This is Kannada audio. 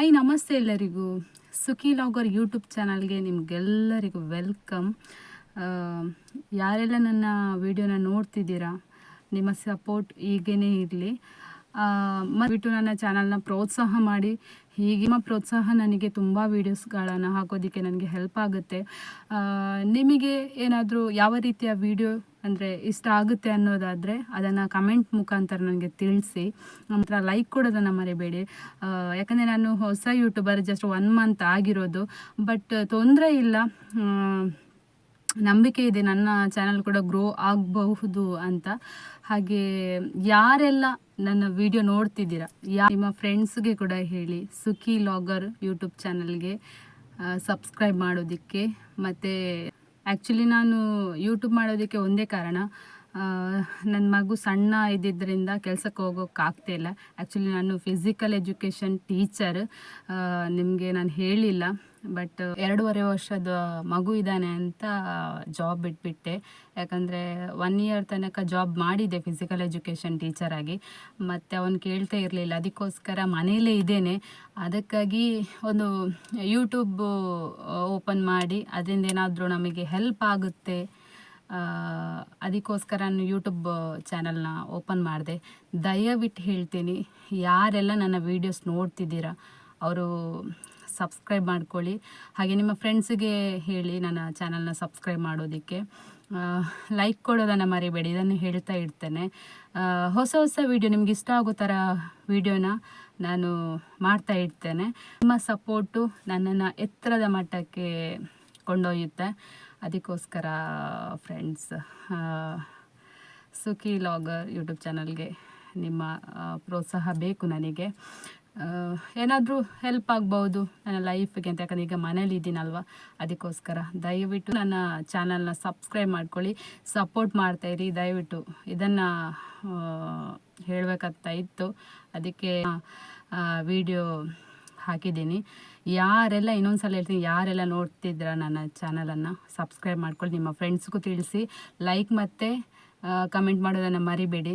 ಹಾಯ್ ನಮಸ್ತೆ ಎಲ್ಲರಿಗೂ. ಸುಖಿ ಲಾಗರ್ ಯೂಟ್ಯೂಬ್ ಚಾನಲ್ಗೆ ನಿಮಗೆಲ್ಲರಿಗೂ ವೆಲ್ಕಮ್. ಯಾರೆಲ್ಲ ನನ್ನ ವಿಡಿಯೋನ ನೋಡ್ತಿದ್ದೀರಾ, ನಿಮ್ಮ ಸಪೋರ್ಟ್ ಹೀಗೇ ಇರಲಿ. ಮತ್ತು ನನ್ನ ಚಾನಲ್ನ ಪ್ರೋತ್ಸಾಹ ಮಾಡಿ. ಹೀಗೆ ನಿಮ್ಮ ಪ್ರೋತ್ಸಾಹ ನನಗೆ ತುಂಬ ವೀಡಿಯೋಸ್ಗಳನ್ನು ಹಾಕೋದಕ್ಕೆ ನನಗೆ ಹೆಲ್ಪ್ ಆಗುತ್ತೆ. ನಿಮಗೆ ಏನಾದರೂ ಯಾವ ರೀತಿಯ ವಿಡಿಯೋ ಅಂದರೆ ಇಷ್ಟ ಆಗುತ್ತೆ ಅನ್ನೋದಾದರೆ ಅದನ್ನು ಕಮೆಂಟ್ ಮುಖಾಂತರ ನನಗೆ ತಿಳಿಸಿ. ನಂತರ ಲೈಕ್ ಕೊಡೋದನ್ನು ಮರಿಬೇಡಿ. ಯಾಕಂದರೆ ನಾನು ಹೊಸ ಯೂಟ್ಯೂಬರ್, ಜಸ್ಟ್ 1 ಮಂತ್ ಆಗಿರೋದು. ಬಟ್ ತೊಂದರೆ ಇಲ್ಲ, ನಂಬಿಕೆ ಇದೆ ನನ್ನ ಚಾನಲ್ ಕೂಡ ಗ್ರೋ ಆಗಬಹುದು ಅಂತ. ಹಾಗೆ ಯಾರೆಲ್ಲ ನನ್ನ ವಿಡಿಯೋ ನೋಡ್ತಿದ್ದೀರಾ, ನಿಮ್ಮ ಫ್ರೆಂಡ್ಸ್ಗೆ ಕೂಡ ಹೇಳಿ ಸುಖಿ ಲಾಗರ್ ಯೂಟ್ಯೂಬ್ ಚಾನಲ್ಗೆ ಸಬ್ಸ್ಕ್ರೈಬ್ ಮಾಡೋದಕ್ಕೆ. ಮತ್ತು ಆ್ಯಕ್ಚುಲಿ ನಾನು ಯೂಟ್ಯೂಬ್ ಮಾಡೋದಕ್ಕೆ ಒಂದೇ ಕಾರಣ, ನನ್ನ ಮಗು ಸಣ್ಣ ಇದ್ದಿದ್ದರಿಂದ ಕೆಲಸಕ್ಕೆ ಹೋಗೋಕ್ಕಾಗ್ತಾಯಿಲ್ಲ. ಆ್ಯಕ್ಚುಲಿ ನಾನು ಫಿಸಿಕಲ್ ಎಜುಕೇಷನ್ ಟೀಚರ್, ನಿಮಗೆ ನಾನು ಹೇಳಿಲ್ಲ. ಬಟ್ 2.5 ವರ್ಷದ ಮಗು ಇದ್ದಾನೆ ಅಂತ ಜಾಬ್ ಬಿಟ್ಬಿಟ್ಟೆ. ಯಾಕಂದರೆ 1 ಇಯರ್ ತನಕ ಜಾಬ್ ಮಾಡಿದ್ದೆ ಫಿಸಿಕಲ್ ಎಜುಕೇಷನ್ ಟೀಚರಾಗಿ. ಮತ್ತು ಅವನು ಕೇಳ್ತಾ ಇರಲಿಲ್ಲ, ಅದಕ್ಕೋಸ್ಕರ ಮನೆಯಲ್ಲೇ ಇದ್ದೇನೆ. ಅದಕ್ಕಾಗಿ ಒಂದು ಯೂಟ್ಯೂಬ್ ಓಪನ್ ಮಾಡಿ ಅದರಿಂದ ಏನಾದರೂ ನಮಗೆ ಹೆಲ್ಪ್ ಆಗುತ್ತೆ, ಅದಕ್ಕೋಸ್ಕರ ನಾನು ಯೂಟ್ಯೂಬ್ ಚಾನಲ್ನ ಓಪನ್ ಮಾಡಿದೆ. ದಯವಿಟ್ಟು ಹೇಳ್ತೀನಿ, ಯಾರೆಲ್ಲ ನನ್ನ ವೀಡಿಯೋಸ್ ನೋಡ್ತಿದ್ದೀರಾ ಅವರು ಸಬ್ಸ್ಕ್ರೈಬ್ ಮಾಡ್ಕೊಳ್ಳಿ. ಹಾಗೆ ನಿಮ್ಮ ಫ್ರೆಂಡ್ಸಿಗೆ ಹೇಳಿ ನನ್ನ ಚಾನಲ್ನ ಸಬ್ಸ್ಕ್ರೈಬ್ ಮಾಡೋದಕ್ಕೆ. ಲೈಕ್ ಕೊಡೋದನ್ನು ಮರಿಬೇಡಿ, ಇದನ್ನು ಹೇಳ್ತಾ ಇರ್ತೇನೆ. ಹೊಸ ಹೊಸ ವೀಡಿಯೋ ನಿಮ್ಗೆ ಇಷ್ಟ ಆಗೋ ಥರ ವೀಡಿಯೋನ ನಾನು ಮಾಡ್ತಾ ಇರ್ತೇನೆ. ನಿಮ್ಮ ಸಪೋರ್ಟು ನನ್ನನ್ನು ಎತ್ತರದ ಮಟ್ಟಕ್ಕೆ ಕೊಂಡೊಯ್ಯುತ್ತೆ. ಅದಕ್ಕೋಸ್ಕರ ಫ್ರೆಂಡ್ಸ್, ಸುಖಿ ಲಾಗರ್ ಯೂಟ್ಯೂಬ್ ಚಾನಲ್ಗೆ ನಿಮ್ಮ ಪ್ರೋತ್ಸಾಹ ಬೇಕು ನನಗೆ. ಏನಾದರೂ ಹೆಲ್ಪ್ ಆಗ್ಬೋದು ನನ್ನ ಲೈಫಿಗೆ ಅಂತ. ಯಾಕಂದರೆ ಈಗ ಮನೇಲಿ ಇದ್ದೀನಲ್ವ, ಅದಕ್ಕೋಸ್ಕರ ದಯವಿಟ್ಟು ನನ್ನ ಚಾನಲ್ನ ಸಬ್ಸ್ಕ್ರೈಬ್ ಮಾಡ್ಕೊಳ್ಳಿ, ಸಪೋರ್ಟ್ ಮಾಡ್ತಾಯಿರಿ ದಯವಿಟ್ಟು. ಇದನ್ನು ಹೇಳಬೇಕಂತ ಇತ್ತು, ಅದಕ್ಕೆ ವಿಡಿಯೋ ಹಾಕಿದ್ದೀನಿ. ಯಾರೆಲ್ಲ, ಇನ್ನೊಂದು ಹೇಳ್ತೀನಿ, ಯಾರೆಲ್ಲ ನೋಡ್ತಿದ್ರ ನನ್ನ ಚಾನಲನ್ನು ಸಬ್ಸ್ಕ್ರೈಬ್ ಮಾಡ್ಕೊಳ್ಳಿ. ನಿಮ್ಮ ಫ್ರೆಂಡ್ಸ್ಗೂ ತಿಳಿಸಿ, ಲೈಕ್ ಮತ್ತು ಕಮೆಂಟ್ ಮಾಡೋದನ್ನು ಮರಿಬೇಡಿ.